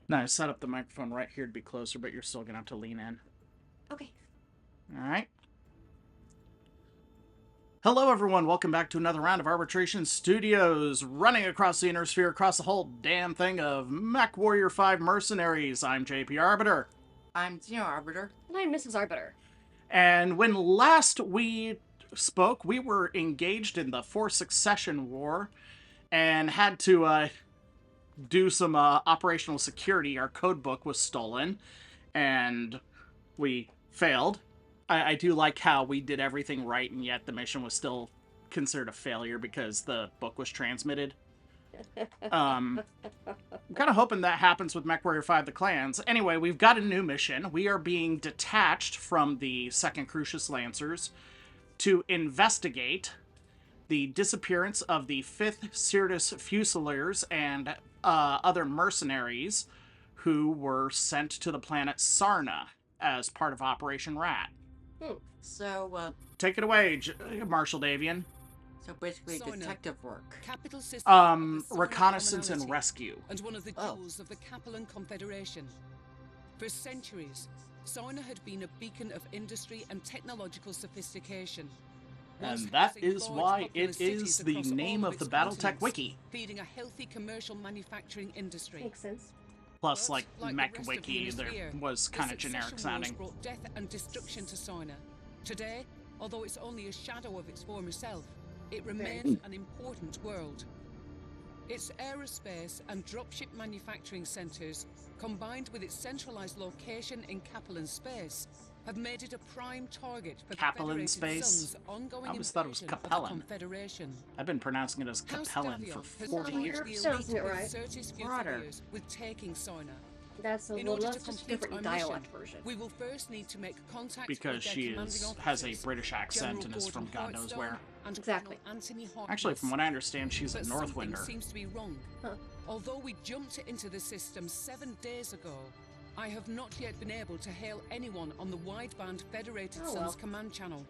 No, I set up the microphone right here to be closer, but you're still gonna have to lean in. Okay. Alright. Hello everyone, welcome back to another round of Arbitration Studios, running across the inner sphere, across the whole damn thing of MechWarrior 5 Mercenaries. I'm JP Arbiter. I'm Zero Arbiter. And I'm Mrs. Arbiter. And when last we spoke, we were engaged in the Forced Succession War, and had to, do some operational security. Our code book was stolen, and we failed. I do like how we did everything right, and yet the mission was still considered a failure because the book was transmitted. I'm kind of hoping that happens with MechWarrior 5 The Clans. Anyway, we've got a new mission. We are being detached from the 2nd Crucius Lancers to investigate the disappearance of the 5th Sirtis Fusiliers and other mercenaries who were sent to the planet Sarna as part of Operation Rat. So, Take it away, Marshal Davian. so basically detective work. Capital system of the Sarna Reconnaissance and commonality, rescue. and one of the jewels of the Capellan Confederation. For centuries, Sarna had been a beacon of industry and technological sophistication. Once And that housing is large why populous it is cities the across name all of the its Battletech continents, Wiki. feeding a healthy commercial manufacturing industry. Makes sense. Plus, But, like the Mech rest of Wiki, the there sphere, was the kind of generic succession wars sounding. brought death and destruction to Sarna. Today, although it's only a shadow of its former self, it remains an important world. Its aerospace and dropship manufacturing centers, combined with its centralized location in Capellan space, have made it a prime target for Capellan the Federated space? Sun's ongoing I always thought it was invasion of the Capellan. Confederation. I've been pronouncing it as House Capellan for Davion has 40 charged years. the elite Sounds it of right. Certis Broader. Fusiliers with taking Sarna. That's a In little, order to that's just a complete different our dialect mission, version. we will first need to make contact Because with their she commanding has a officers, British accent General and is from Gordon God knows Hartstone where. and Exactly. Colonel Anthony Harkness. Actually, from what I understand, she's a But something Northwinder. seems to be wrong. Huh. Although we jumped into the system 7 days ago, I have not yet been able to hail anyone on the wideband Federated Oh, Suns well. command channel.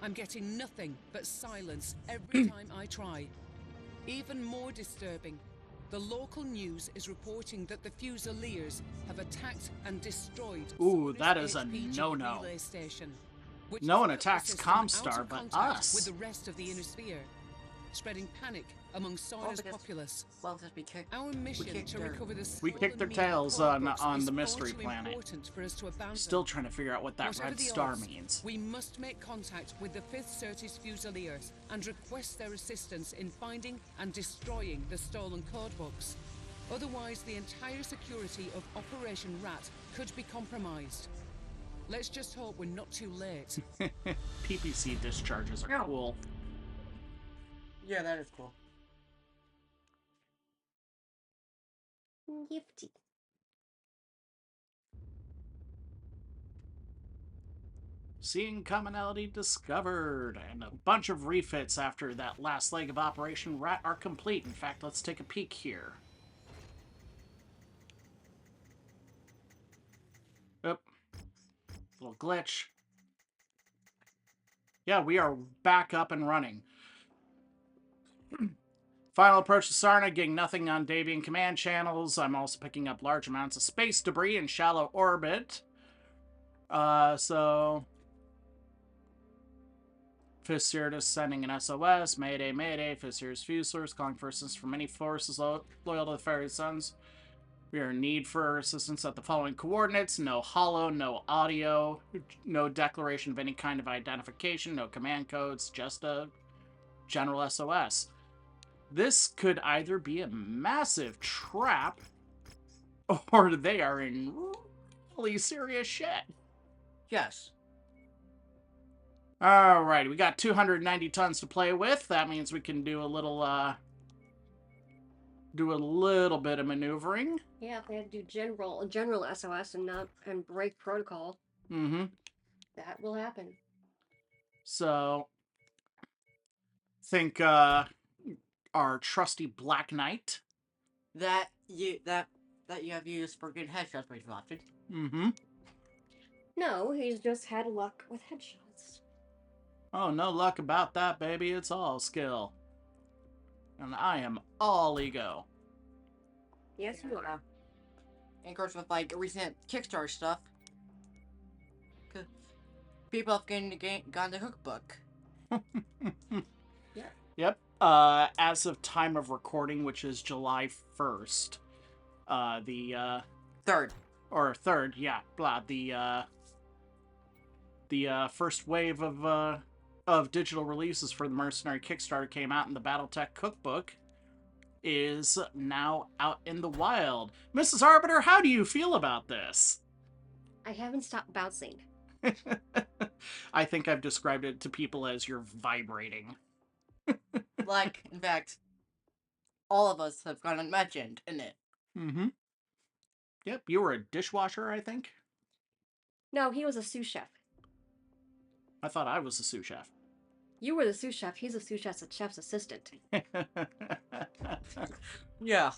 I'm getting nothing but silence every time I try. Even more disturbing, the local news is reporting that the Fusiliers have attacked and destroyed Ooh, Sarna's that is a HPG no-no. relay station, which No has one put the attacks system out of Comstar but contact us. with the rest of the inner sphere, spreading panic among Sarna's because- populace. Well, just be kicked. Our mission kicked to their- recover the We stolen kicked their media tails code on- books on is the far mystery too planet. important for us to abandon. Still trying to figure out what that Whatever red the star odds, means. we must make contact with the 5th Certis Fusiliers and request their assistance in finding and destroying the stolen codebooks. Otherwise, the entire security of Operation Rat could be compromised. Let's just hope we're not too late. PPC discharges are Yeah. cool. Yeah, that is cool. Nifty. Seeing commonality discovered, and a bunch of refits after that last leg of Operation Rat are complete. In fact, let's take a peek here. Oop. Little glitch. Yeah, we are back up and running. Final approach to Sarna, getting nothing on Davian command channels. I'm also picking up large amounts of space debris in shallow orbit. So... Fissuritus sending an SOS. Mayday, mayday. Fissuritus Fusilers calling for assistance from any forces loyal to the Fairy Sons. We are in need for assistance at the following coordinates. No holo, no audio, no declaration of any kind of identification, no command codes, just a general SOS. This could either be a massive trap, or they are in really serious shit. Yes. Alright, we got 290 tons to play with. That means we can do a little bit of maneuvering. Yeah, if they had to do general SOS and break protocol, Mm-hmm. that will happen. So, think our trusty Black Knight. That you have used for good headshots pretty often. Mm-hmm. No, he's just had luck with headshots. Oh, no luck about that, baby. It's all skill. And I am all ego. Yes, you are. of course, with like recent Kickstarter stuff, 'cause people have gotten the cookbook. Yeah. Yep. As of time of recording, which is July 1st, the Third. or 3rd, yeah, blah, the first wave of digital releases for the Mercenary Kickstarter came out, and the BattleTech Cookbook is now out in the wild. Mrs. Arbiter, how do you feel about this? I haven't stopped bouncing. I think I've described it to people as you're vibrating. Like, in fact, all of us have gone unmentioned in it. Mm-hmm. Yep, you were a dishwasher, I think. No, he was a sous chef. I thought I was a sous chef. You were the sous chef. He's a sous chef's assistant. Yeah.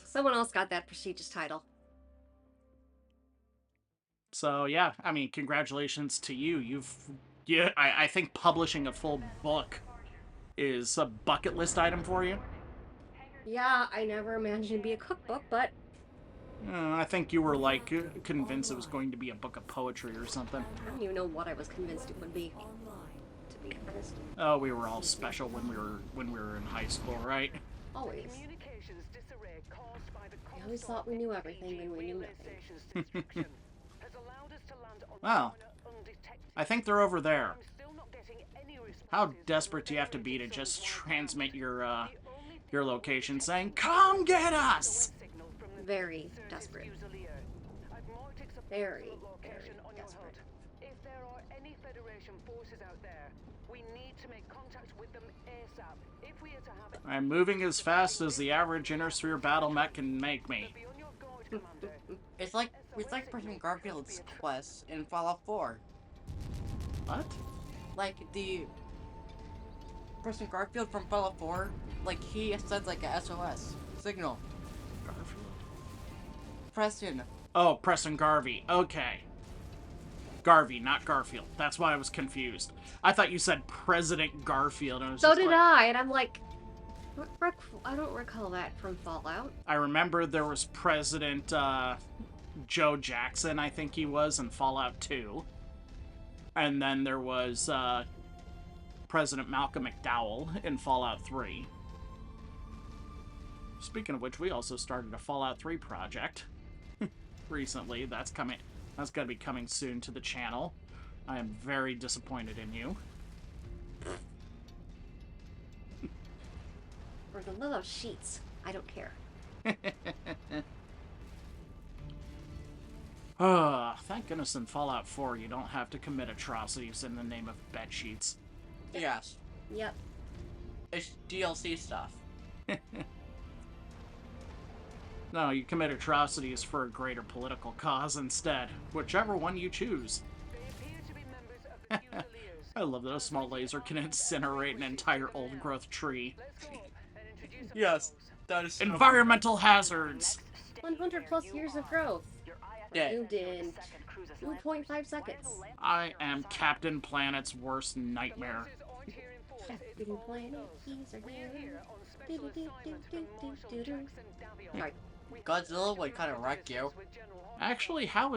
Someone else got that prestigious title. So yeah, I mean, congratulations to you. I think publishing a full book is a bucket list item for you. Yeah, I never imagined it'd be a cookbook, but I think you were like convinced it was going to be a book of poetry or something. I don't even know what I was convinced it would be. To be honest. Oh, we were all special when we were in high school, right? Always. I always thought we knew everything and we knew nothing. Well, I think they're over there. How desperate do you have to be to just transmit your location saying, "Come get us"? Very desperate. Very, very desperate. If there are any Federation forces out there, we need to make contact with them ASAP. If we are to have I'm moving as fast as the average intersphere battle mech can make me. be on your guard, Commander. It's like President Garfield's quest in Fallout 4. What? Like the President Garfield from Fallout 4, like he sends like a SOS signal. Garfield? Preston. Oh, Preston Garvey. Okay. Garvey, not Garfield. That's why I was confused. I thought you said President Garfield. And I was So just did like, I, and I'm like, I don't recall that from Fallout. I remember there was President Joe Jackson, I think he was, in Fallout 2. And then there was President Malcolm McDowell in Fallout 3. Speaking of which, we also started a Fallout 3 project recently. That's coming. That's going to be coming soon to the channel. I am very disappointed in you. For the love of sheets, I don't care. Thank goodness in Fallout 4 you don't have to commit atrocities in the name of bed sheets. Yes. Yep. It's DLC stuff. No, you commit atrocities for a greater political cause instead, whichever one you choose. They appear to be members of the Fusiliers. I love that a small laser can incinerate an entire old-growth tree. Let's go and introduce Yes, that is Environmental hazards! 100 plus years of growth. dead. Moved in 2.5 seconds. I am Captain Planet's worst nightmare. aren't here in force. It's Captain all Planet, us. he's a We're hero. here on special assignments from Marshal Jackson Davion. Sorry. Godzilla would kind of wreck you. With General Actually, how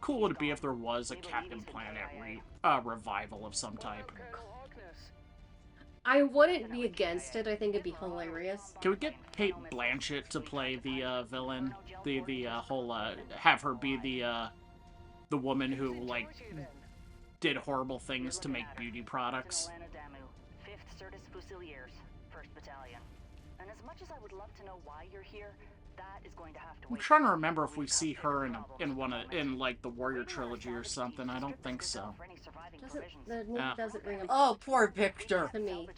cool would it be if there was a Captain Planet revival of some type? Colonel Harkness. I wouldn't be against it. I think it'd be hilarious. Can we get Kate Blanchett to play the villain? The whole have her be the woman who like did horrible things to make beauty products. 5th Certus Fusiliers, 1st Battalion. And as much as I would love to know why you're here, that is going to have to I'm wait. trying to remember if we see her in like the Warrior trilogy or something. I don't think so. The name doesn't ring a Oh, poor Victor. to me.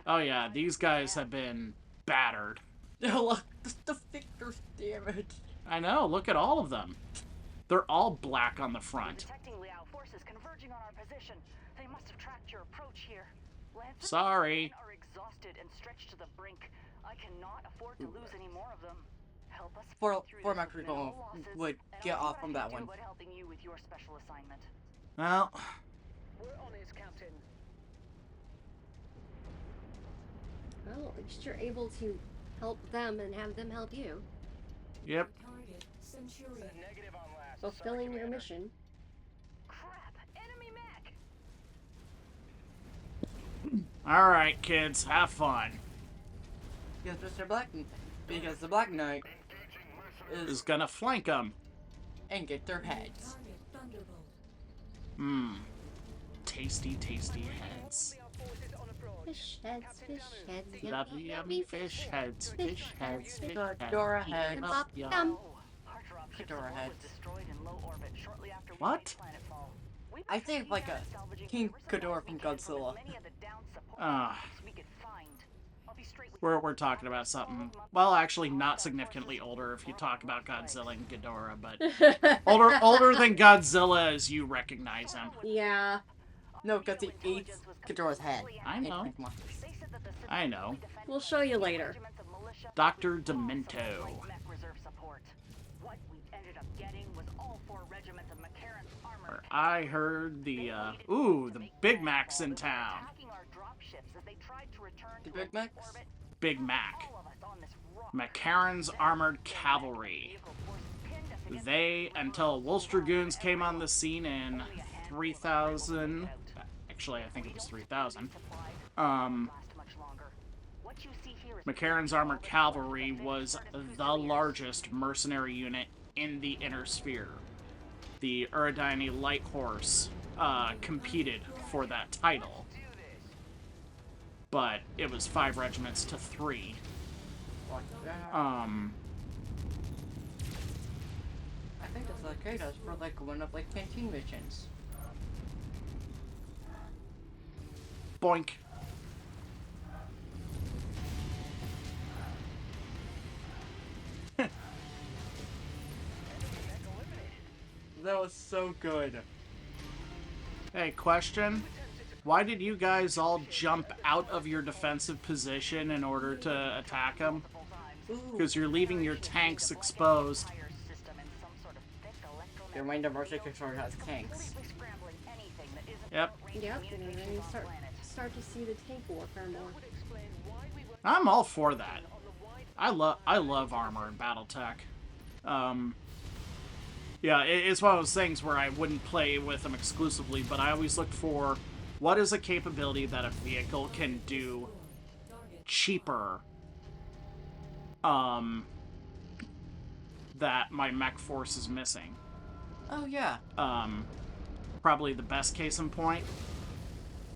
Oh yeah, these guys have been battered. Look, the Victor's damage. I know, look at all of them. They're all black on the front. Detecting Liao forces converging on our position. They must have tracked your approach here. Lancers Sorry. are exhausted and stretched to the brink. I cannot afford to lose any more of them. Help us Four fight through this Mac with minimal Rico losses, would and get I'll see off what from I that can do one. about helping you with your special assignment. Well, We're on it, Captain. Well, at least you're able to help them and have them help you. Yep. Negative on last. Fulfilling your mission. Crap! Enemy mech! Alright, kids, have fun. Yes, Mr. Black, because the Black Knight Is gonna flank them. and get their heads. Mmm. Tasty, tasty heads. Fish heads, fish heads. Lovely, yummy fish heads, fish heads, fish heads. Ghidorah heads. Bop, Yum. yum. Our dropship Ghidorah was heads. destroyed in low orbit shortly after we What? made planetfall. We've I been think like a salvaging King every Ghidorah from supplies we can Godzilla. many of the down support Ah. ships we could find. I'll be straight with We're talking about something, well, actually not significantly older if you talk about Godzilla and Ghidorah, but older than Godzilla as you recognize him. Yeah. No, because he eats Ghidorah's head. I know. They said that the system I know. only defended We'll show you later. regiments of militia Dr. and small Demento. support like mech reserve support. What we ended up getting was all 4 regiments of McCarran's armored I heard the, the Big Mac's in town. attacking our dropships as they tried to return The to Big Macs? orbit. Big Mac. All of us on this rock. McCarran's Armored Cavalry. Vehicle force pinned us against They, until Wolf Dragoons came on the scene in 3000, actually I think it was 3000, last much longer. What you see here is McCarran's Armored Cavalry was the largest mercenary unit in the Inner Sphere. The Uridyne Light Horse competed for that title, but it was 5 regiments to 3. Like that. Uh, I think that's like Kratos for like one of like 15 missions. Boink. That was so good. Hey, question. Why did you guys all jump out of your defensive position in order to attack him? Because you're leaving your tanks exposed. fire system and some sort of thick Your mind of Mercy Control has tanks. completely scrambling anything that isn't Yep. Yep, and then you start to see the tank warfare more. I'm all for that. I love armor and BattleTech. Yeah, it's one of those things where I wouldn't play with them exclusively, but I always look for what is a capability that a vehicle can do cheaper that my mech force is missing. Oh yeah. Probably the best case in point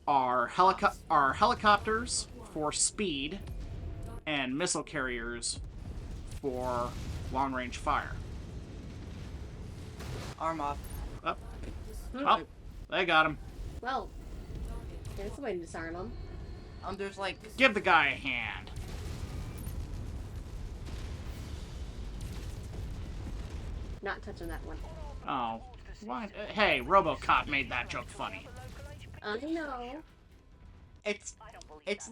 are helicopters for speed and missile carriers for long-range fire. Arm off. Up. Oh, they got him. Well, there's a way to disarm them. There's like Give the guy a hand. Not touching that one. Oh, what? Hey, RoboCop made that joke funny. I know. it's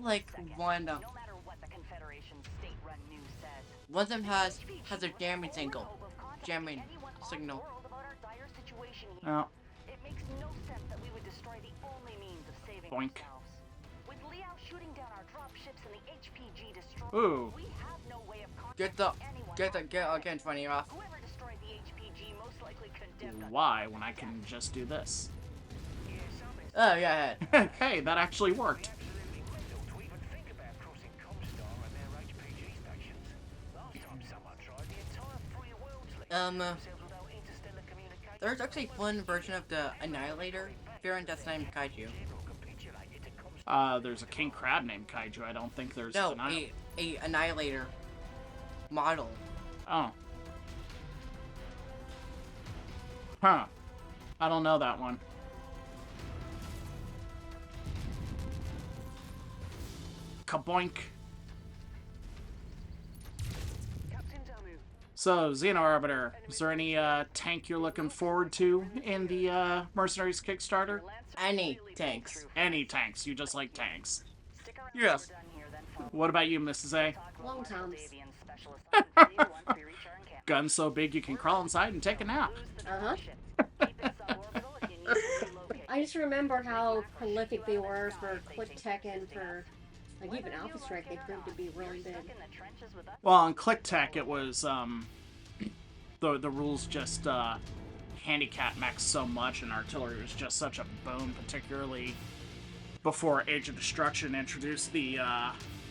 like one no matter what the Confederation's state-run news says. one of them has a jamming signal. Jamming signal. World about our dire situation here. Oh, It makes no sense that we would destroy the only means of saving Boink. ourselves. With Liao shooting down our dropships and the HPG destroyed, ooh. we have no way of Get against funny off. Whoever destroyed the HPG most likely condemned us. Why when I can just do this? Oh yeah. Hey, that actually worked. Absolutely mental to even think about crossing Comstar and their HPG stations. Last time someone tried, the entire free world slipped themselves without interstellar communication. There's actually one version of the Annihilator. Fearing that's named Kaiju. Capitulated to Comstar. There's a king crab named Kaiju. I don't think there's No, an a Annihilator model. Oh. Huh. I don't know that one. Kaboink. Captain Damu, So, Xeno Arbiter, is there any tank you're looking forward to in the Mercenaries Kickstarter? Any tanks. Any tanks. You just like tanks. Stick around Yes. till we're done here, then, folks. What about you, Mrs. A? Talk about Long what toms. Davian specialist will tell you once we reach our encampment. Gun so big you can crawl inside and take a nap. Lose the Uh-huh. dropship. Keep it suborbital if you need to relocate. I just remember how prolific they were for Quick Tech and for, like, even Alpha Strike, they proved to be really big. Stuck in the trenches with us? Well, on Click Tech, it was the rules just handicap mechs so much, and artillery was just such a boon, particularly before Age of Destruction introduced the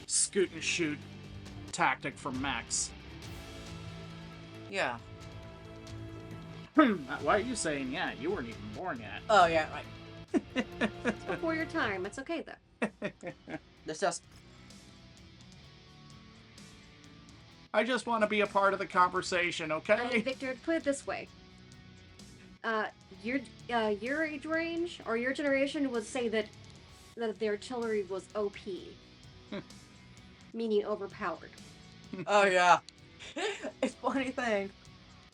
scoot and shoot tactic for mechs. Yeah. Why are you saying yeah? You weren't even born yet. Oh, yeah, right. It's before your time. It's okay though. This just... I just want to be a part of the conversation, okay? Victor, put it this way. Your age range or your generation would say that the artillery was OP, meaning overpowered. Oh, yeah. It's a funny thing.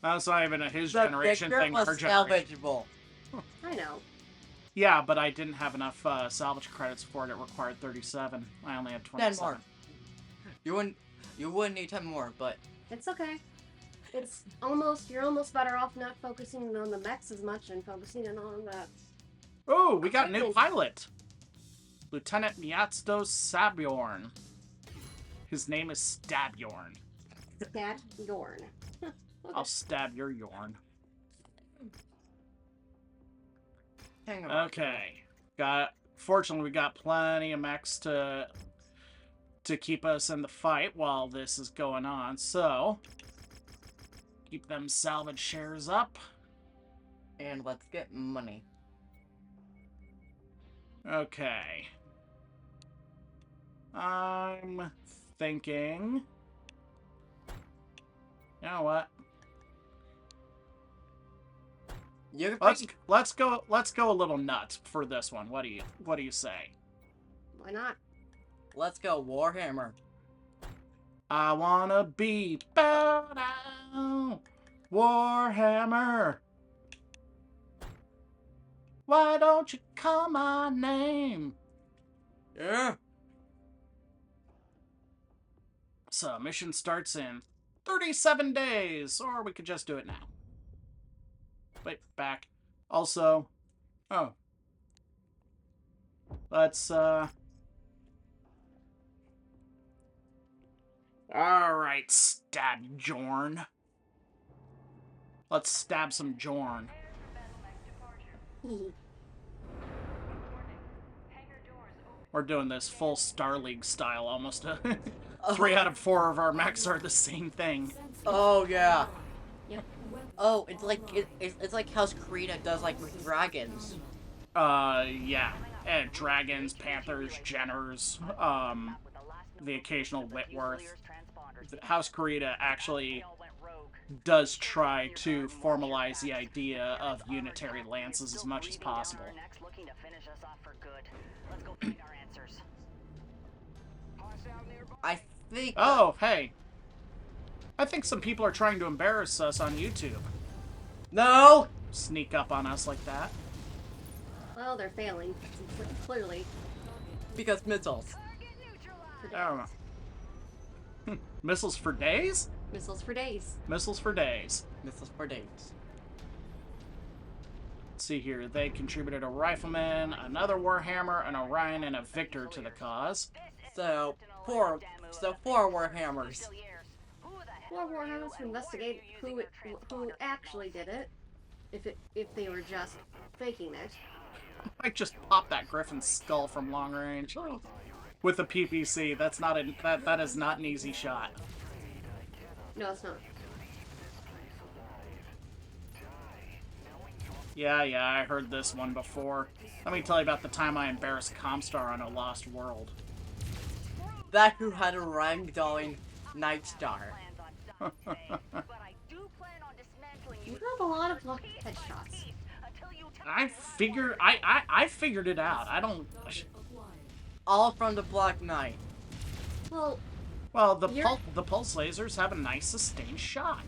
That's not even a his The generation Victor thing, was her generation. salvageable. I know. Yeah, but I didn't have enough salvage credits for it. It required 37. I only had 27. 10 more. You wouldn't need 10 more, but... It's okay. You're almost better off not focusing on the mechs as much and focusing on the... Oh, we got a new pilot! Lieutenant Miatsto Sabjorn. His name is Stabjorn. Stab Yorn. I'll stab your Yorn. Hang on. Okay. Fortunately, we got plenty of mechs to keep us in the fight while this is going on, so... Keep them salvage shares up. And let's get money. Okay. I'm thinking... You know what? Let's go a little nuts for this one. What do you say? Why not? Let's go, Warhammer. I wanna be bowed down, Warhammer. Why don't you call my name? Yeah. So, mission starts in 37 days, or we could just do it now. Wait, back. Also, oh. Let's, Alright, stab Jorn. Let's stab some Jorn. We're doing this full Star League style, almost. 3 out of 4 of our mechs are the same thing. Oh, yeah. Yep. Oh, it's like how Krita does, like, with dragons. Yeah. And dragons, panthers, Jenners, the occasional Whitworth. House Karita actually does try to formalize the idea of unitary lances as much as possible. I think... Oh, hey. I think some people are trying to embarrass us on YouTube. No! Sneak up on us like that. Well, they're failing, clearly. Because missiles. I don't know. Missiles for days? Missiles for days. Missiles for days. Missiles for days. Let's see here. They contributed a rifleman, another Warhammer, an Orion, and a Victor to the cause. So, four Warhammers. 4 Warhammers to investigate who actually did it. If they were just faking it. I just popped that Griffin's skull from long range. With a PPC, that is not an easy shot. No, it's not. Yeah, I heard this one before. Let me tell you about the time I embarrassed Comstar on a Lost World. That who had a ragdolling Night Star. You have a lot of lucky headshots. I figured it out. I don't. All from the Black Knight. Well, the pulse lasers have a nice sustained shot.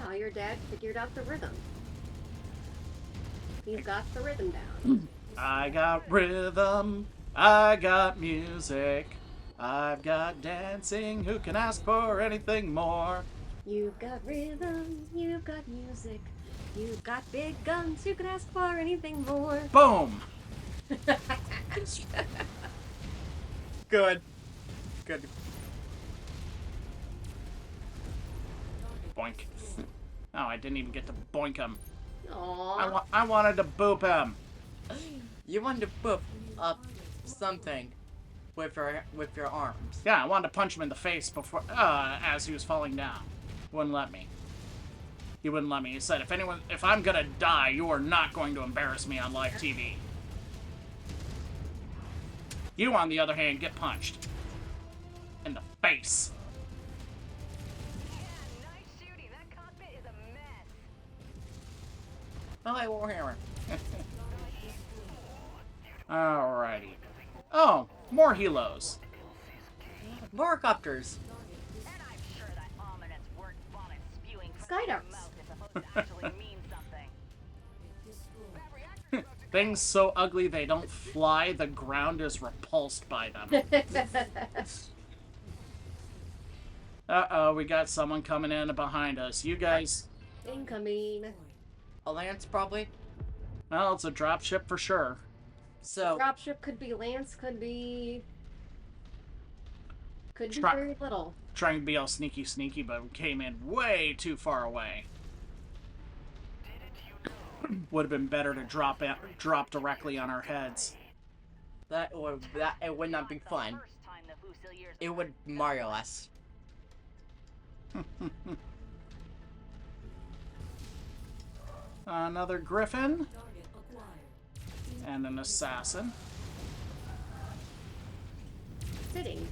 yeah, your dad figured out the rhythm. He's got the rhythm down. I got rhythm. I got music. I've got dancing. Who can ask for anything more? You've got rhythm. You've got music. You've got big guns. You can ask for anything more. Boom. Good. Good. Boink. Oh, I didn't even get to boink him. Aww. I wanted to boop him. You wanted to boop up something with your arms. Yeah, I wanted to punch him in the face before, as he was falling down. Wouldn't let me. He wouldn't let me. He said, if I'm gonna die, you are not going to embarrass me on live TV. You, on the other hand, get punched. In the face. Yeah, nice shooting. That cockpit is a mess. Oh, hey, Warhammer. Alrighty. Oh, more helos. More copters. And I'm sure that ominous word vomit spewing from Skydarks. your mouth is supposed to actually mean something. Things so ugly they don't fly, the ground is repulsed by them. Uh-oh, we got someone coming in behind us. You guys... Incoming. A lance, probably. Well, it's a dropship for sure. So, Dropship could be Lance, could be Try- very little. Trying to be all sneaky, but we came in way too far away. Would have been better to drop directly on our heads. it would not be fun. First time the Fusiliers It would Mario us. Another griffin. And an assassin. Sitting.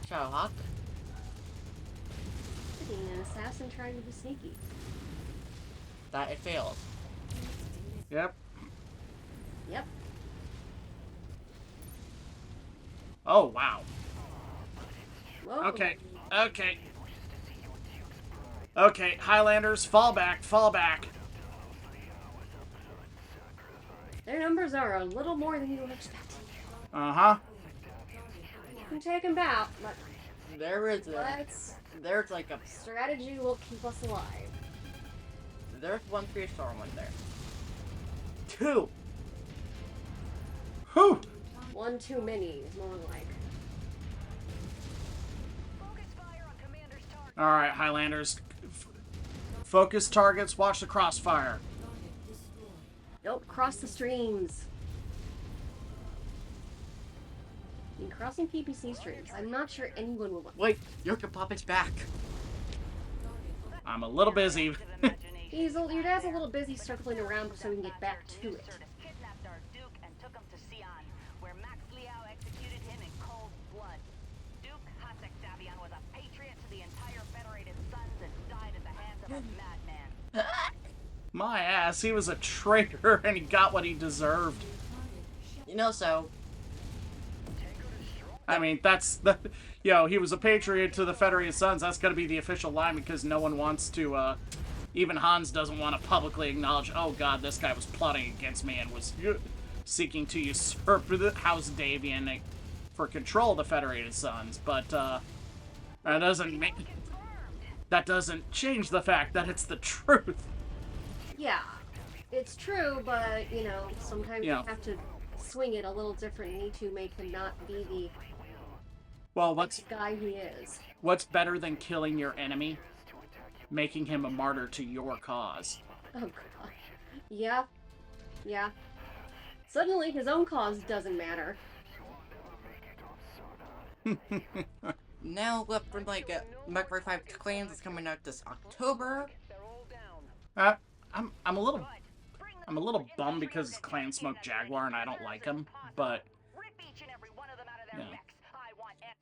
Shadowhawk. Sitting, an assassin trying to be sneaky. That it failed. Yep. Yep. Oh, wow. Whoa. Okay. Okay, Highlanders, fall back. Their numbers are a little more than you would expect. Uh-huh. You can take them out, but There's like a strategy will keep us alive. there's one prehistoric one there. Two. Whew. One too many, more like. focus fire on commander's target. Alright, Highlanders. Focus targets, watch the crossfire. Nope, cross the streams. In crossing PPC streams, I'm not sure anyone will want. Wait, Yoka Pop is back. I'm a little busy. Your dad's a little busy circling around so we can get back to it. Kidnapped our Duke and took him to Sion, where Max Liao executed him in cold blood. Duke Hasek Davion was a patriot to the entire Federated Sons and died at the hands of a madman. My ass, he was a traitor and he got what he deserved. You know, so I mean, he was a patriot to the Federated Sons. That's gotta be the official line because no one wants to, even Hans doesn't want to publicly acknowledge, oh god, this guy was plotting against me and was seeking to usurp the House Davian for control of the Federated Sons. But, that doesn't change the fact that it's the truth. Yeah, it's true, but, sometimes you have to swing it a little differently to make him not be the Well, guy he is. what's better than killing your enemy? Making him a martyr to your cause. Oh, God. Yeah. Yeah. Suddenly, his own cause doesn't matter. now left for like MechWarrior 5 Clans is coming out this October. I'm a little bummed because it's Clan Smoke Jaguar and I don't like him, but yeah.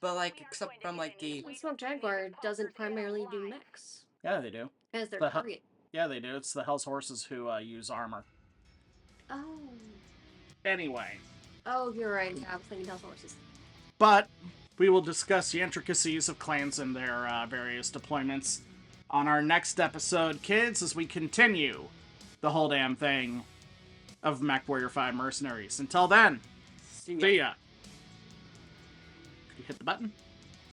But like except from like the Smoke Jaguar doesn't primarily do mechs Yeah, they do. as their The target. Yeah, they do. It's the Hell's Horses who use armor. Oh. Anyway, Oh, you're right. Yeah, I was thinking Hell's Horses. but we will discuss the intricacies of clans and their various deployments on our next episode, kids, as we continue the whole damn thing of MechWarrior 5 Mercenaries. Until then, see ya. Could you hit the button?